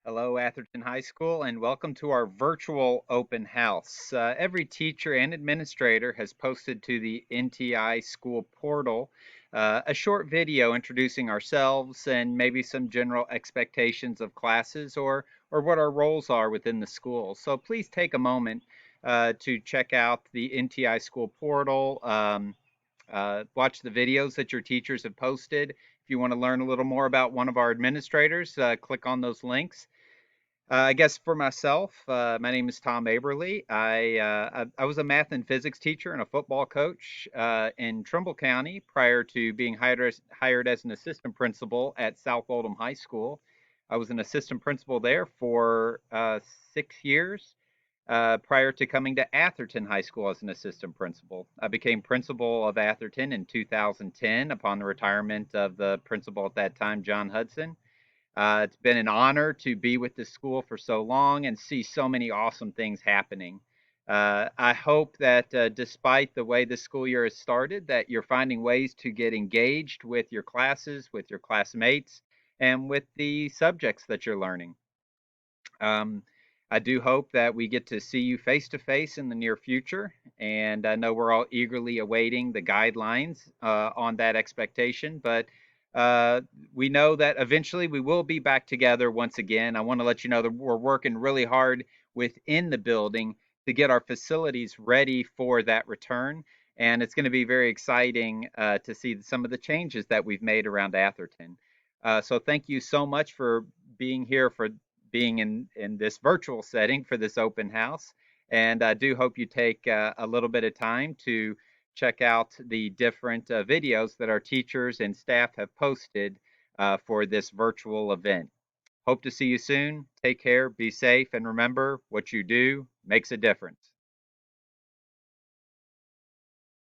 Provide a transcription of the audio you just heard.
Hello, Atherton High School, and welcome to our virtual open house. Every teacher and administrator has posted to the NTI school portal a short video introducing ourselves and maybe some general expectations of classes or what our roles are within the school. So please take a moment to check out the NTI school portal. Watch the videos that your teachers have posted. If you want to learn a little more about one of our administrators, click on those links. I guess for myself, my name is Tom Aberly. I was a math and physics teacher and a football coach in Trimble County prior to being hired as an assistant principal at South Oldham High School. I was an assistant principal there for 6 years prior to coming to Atherton High School as an assistant principal. I became principal of Atherton in 2010 upon the retirement of the principal at that time, John Hudson. It's been an honor to be with this school for so long and see so many awesome things happening. I hope that despite the way this school year has started, that you're finding ways to get engaged with your classes, with your classmates, and with the subjects that you're learning. Um, I do hope that we get to see you face to face in the near future, and I know we're all eagerly awaiting the guidelines on that expectation. But uh, we know that eventually we will be back together once again. I want to let you know that we're working really hard within the building to get our facilities ready for that return. And it's going to be very exciting to see some of the changes that we've made around Atherton. So thank you so much for being here, for being in this virtual setting for this open house. And I do hope you take a little bit of time to check out the different videos that our teachers and staff have posted for this virtual event. Hope to see you soon. Take care, be safe, and remember what you do makes a difference.